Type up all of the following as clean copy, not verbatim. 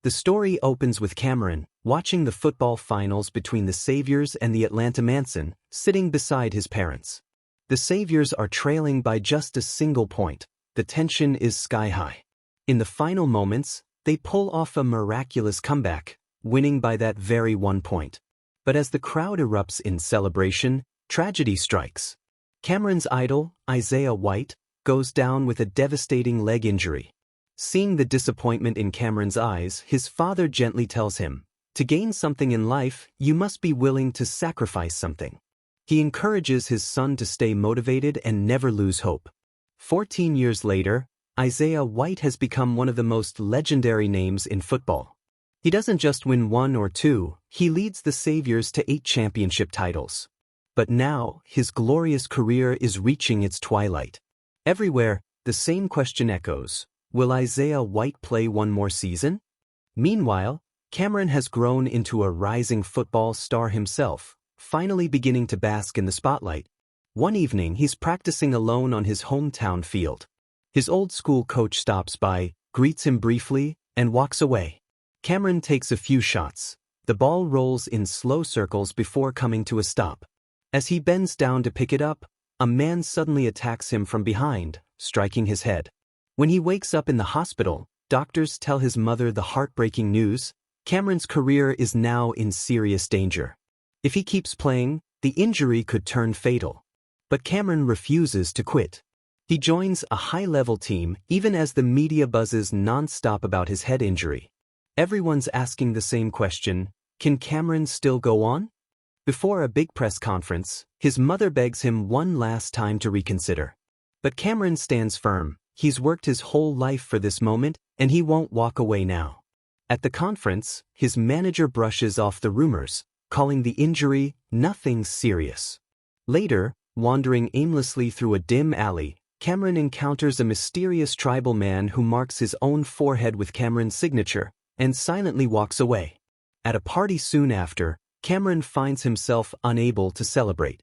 The story opens with Cameron watching the football finals between the Saviors and the Atlanta Manson, sitting beside his parents. The Saviors are trailing by just a single point. The tension is sky high. In the final moments, they pull off a miraculous comeback, winning by that very 1 point. But as the crowd erupts in celebration, tragedy strikes. Cameron's idol, Isaiah White, goes down with a devastating leg injury. Seeing the disappointment in Cameron's eyes, his father gently tells him, "To gain something in life, you must be willing to sacrifice something." He encourages his son to stay motivated and never lose hope. 14 years later, Isaiah White has become one of the most legendary names in football. He doesn't just win 1 or 2, he leads the Saviors to 8 championship titles. But now, his glorious career is reaching its twilight. Everywhere, the same question echoes: will Isaiah White play one more season? Meanwhile, Cameron has grown into a rising football star himself, finally beginning to bask in the spotlight. One evening, he's practicing alone on his hometown field. His old school coach stops by, greets him briefly, and walks away. Cameron takes a few shots. The ball rolls in slow circles before coming to a stop. As he bends down to pick it up, a man suddenly attacks him from behind, striking his head. When he wakes up in the hospital, doctors tell his mother the heartbreaking news: Cameron's career is now in serious danger. If he keeps playing, the injury could turn fatal. But Cameron refuses to quit. He joins a high-level team even as the media buzzes non-stop about his head injury. Everyone's asking the same question: can Cameron still go on? Before a big press conference, his mother begs him one last time to reconsider. But Cameron stands firm. He's worked his whole life for this moment, and he won't walk away now. At the conference, his manager brushes off the rumors, calling the injury nothing serious. Later, wandering aimlessly through a dim alley, Cameron encounters a mysterious tribal man who marks his own forehead with Cameron's signature and silently walks away. At a party soon after, Cameron finds himself unable to celebrate.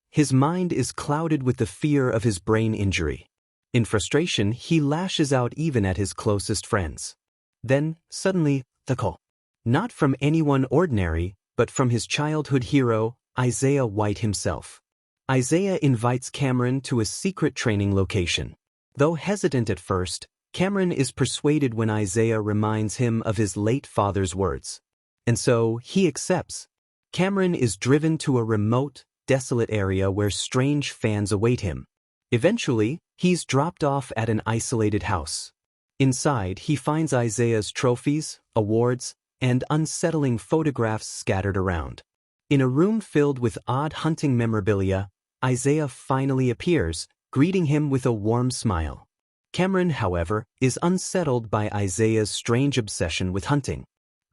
His mind is clouded with the fear of his brain injury. In frustration, he lashes out even at his closest friends. Then, suddenly, the call. Not from anyone ordinary, but from his childhood hero, Isaiah White himself. Isaiah invites Cameron to a secret training location. Though hesitant at first, Cameron is persuaded when Isaiah reminds him of his late father's words. And so, he accepts. Cameron is driven to a remote, desolate area where strange fans await him. Eventually, he's dropped off at an isolated house. Inside, he finds Isaiah's trophies, awards, and unsettling photographs scattered around. In a room filled with odd hunting memorabilia, Isaiah finally appears, greeting him with a warm smile. Cameron, however, is unsettled by Isaiah's strange obsession with hunting.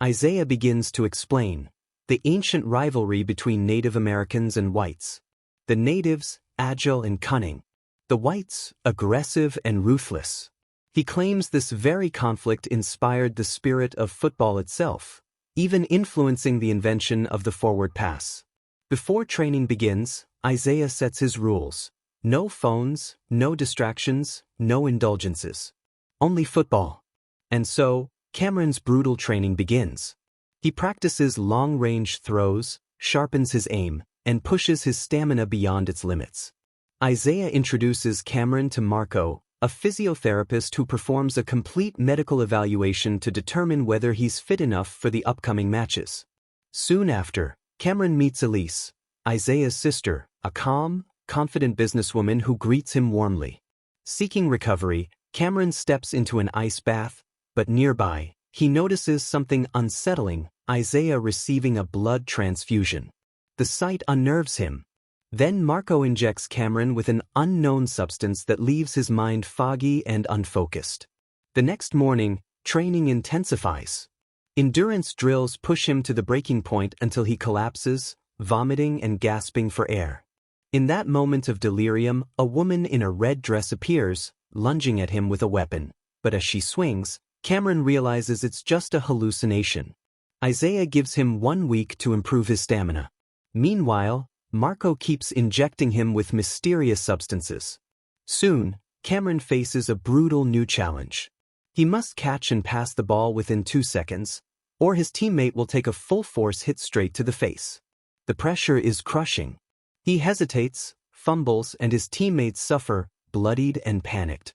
Isaiah begins to explain the ancient rivalry between Native Americans and whites. The natives, agile and cunning. The whites, aggressive and ruthless. He claims this very conflict inspired the spirit of football itself, even influencing the invention of the forward pass. Before training begins, Isaiah sets his rules. No phones, no distractions, no indulgences. Only football. And so, Cameron's brutal training begins. He practices long-range throws, sharpens his aim, and pushes his stamina beyond its limits. Isaiah introduces Cameron to Marco, a physiotherapist who performs a complete medical evaluation to determine whether he's fit enough for the upcoming matches. Soon after, Cameron meets Elise, Isaiah's sister, a calm, confident businesswoman who greets him warmly. Seeking recovery, Cameron steps into an ice bath, but nearby, he notices something unsettling: Isaiah receiving a blood transfusion. The sight unnerves him. Then Marco injects Cameron with an unknown substance that leaves his mind foggy and unfocused. The next morning, training intensifies. Endurance drills push him to the breaking point until he collapses, vomiting and gasping for air. In that moment of delirium, a woman in a red dress appears, lunging at him with a weapon. But as she swings, Cameron realizes it's just a hallucination. Isaiah gives him 1 week to improve his stamina. Meanwhile, Marco keeps injecting him with mysterious substances. Soon, Cameron faces a brutal new challenge. He must catch and pass the ball within 2 seconds, or his teammate will take a full-force hit straight to the face. The pressure is crushing. He hesitates, fumbles, and his teammates suffer, bloodied and panicked.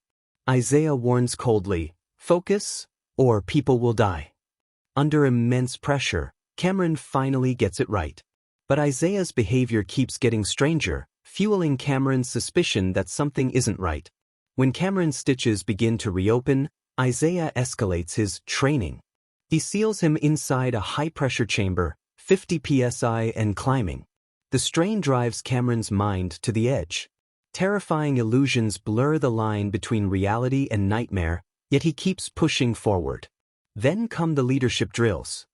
Isaiah warns coldly, "Focus, or people will die." Under immense pressure, Cameron finally gets it right. But Isaiah's behavior keeps getting stranger, fueling Cameron's suspicion that something isn't right. When Cameron's stitches begin to reopen, Isaiah escalates his training. He seals him inside a high-pressure chamber, 50 psi and climbing. The strain drives Cameron's mind to the edge. Terrifying illusions blur the line between reality and nightmare, yet he keeps pushing forward. Then come the leadership drills.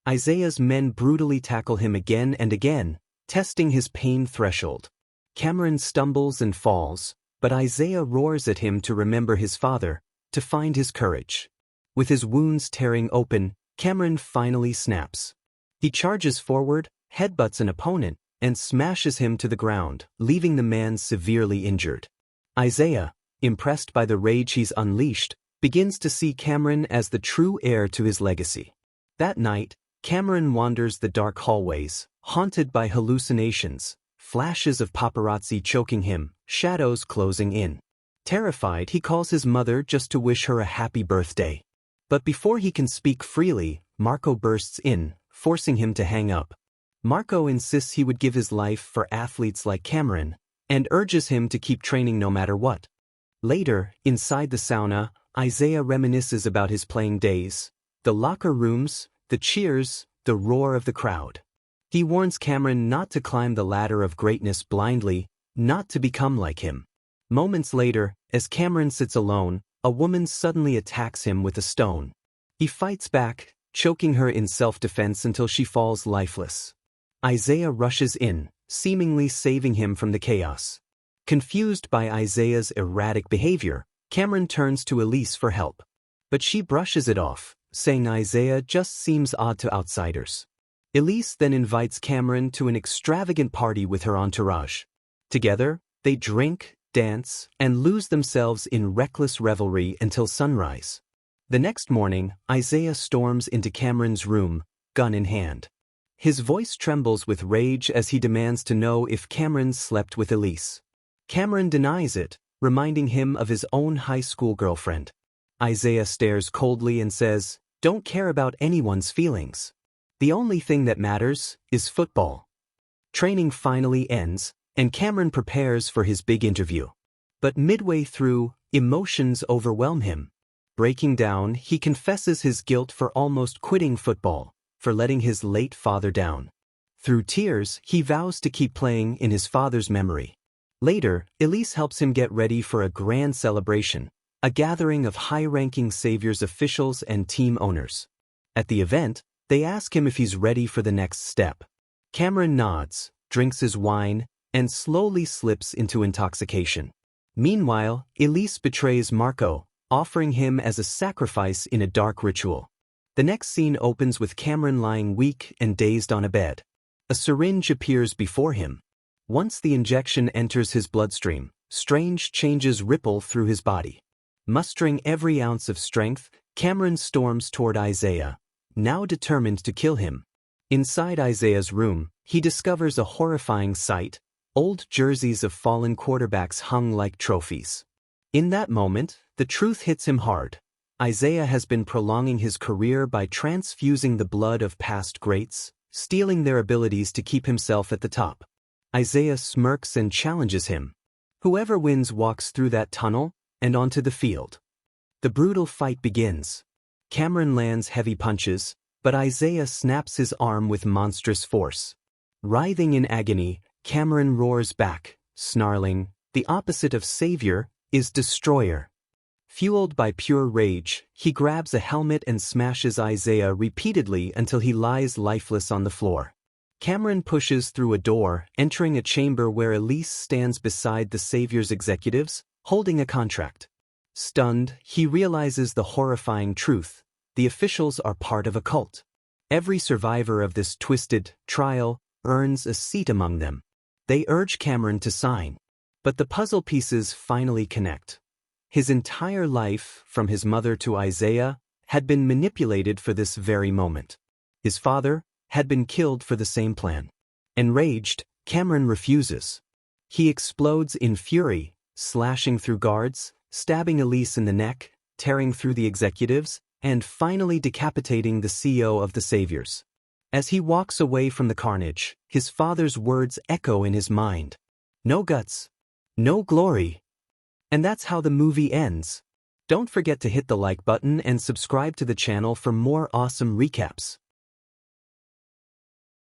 Isaiah's men brutally tackle him again and again, testing his pain threshold. Cameron stumbles and falls, but Isaiah roars at him to remember his father, to find his courage. With his wounds tearing open, Cameron finally snaps. He charges forward, headbutts an opponent, and smashes him to the ground, leaving the man severely injured. Isaiah, impressed by the rage he's unleashed, begins to see Cameron as the true heir to his legacy. That night, Cameron wanders the dark hallways, haunted by hallucinations, flashes of paparazzi choking him, shadows closing in. Terrified, he calls his mother just to wish her a happy birthday. But before he can speak freely, Marco bursts in, forcing him to hang up. Marco insists he would give his life for athletes like Cameron, and urges him to keep training no matter what. Later, inside the sauna, Isaiah reminisces about his playing days, the locker rooms, the cheers, the roar of the crowd. He warns Cameron not to climb the ladder of greatness blindly, not to become like him. Moments later, as Cameron sits alone, a woman suddenly attacks him with a stone. He fights back, choking her in self-defense until she falls lifeless. Isaiah rushes in, seemingly saving him from the chaos. Confused by Isaiah's erratic behavior, Cameron turns to Elise for help. But she brushes it off, saying Isaiah just seems odd to outsiders. Elise then invites Cameron to an extravagant party with her entourage. Together, they drink, dance, and lose themselves in reckless revelry until sunrise. The next morning, Isaiah storms into Cameron's room, gun in hand. His voice trembles with rage as he demands to know if Cameron slept with Elise. Cameron denies it, reminding him of his own high school girlfriend. Isaiah stares coldly and says, "Don't care about anyone's feelings. The only thing that matters is football." Training finally ends, and Cameron prepares for his big interview. But midway through, emotions overwhelm him. Breaking down, he confesses his guilt for almost quitting football, for letting his late father down. Through tears, he vows to keep playing in his father's memory. Later, Elise helps him get ready for a grand celebration, a gathering of high-ranking Saviors officials and team owners. At the event, they ask him if he's ready for the next step. Cameron nods, drinks his wine, and slowly slips into intoxication. Meanwhile, Elise betrays Marco, offering him as a sacrifice in a dark ritual. The next scene opens with Cameron lying weak and dazed on a bed. A syringe appears before him. Once the injection enters his bloodstream, strange changes ripple through his body. Mustering every ounce of strength, Cameron storms toward Isaiah, now determined to kill him. Inside Isaiah's room, he discovers a horrifying sight: old jerseys of fallen quarterbacks hung like trophies. In that moment, the truth hits him hard. Isaiah has been prolonging his career by transfusing the blood of past greats, stealing their abilities to keep himself at the top. Isaiah smirks and challenges him. Whoever wins walks through that tunnel and onto the field. The brutal fight begins. Cameron lands heavy punches, but Isaiah snaps his arm with monstrous force. Writhing in agony, Cameron roars back, snarling, "The opposite of savior is destroyer." Fueled by pure rage, he grabs a helmet and smashes Isaiah repeatedly until he lies lifeless on the floor. Cameron pushes through a door, entering a chamber where Elise stands beside the Savior's executives, holding a contract. Stunned, he realizes the horrifying truth: the officials are part of a cult. Every survivor of this twisted trial earns a seat among them. They urge Cameron to sign. But the puzzle pieces finally connect. His entire life, from his mother to Isaiah, had been manipulated for this very moment. His father had been killed for the same plan. Enraged, Cameron refuses. He explodes in fury, slashing through guards, stabbing Elise in the neck, tearing through the executives, and finally decapitating the CEO of the Saviors. As he walks away from the carnage, his father's words echo in his mind. No guts, no glory. And that's how the movie ends. Don't forget to hit the like button and subscribe to the channel for more awesome recaps.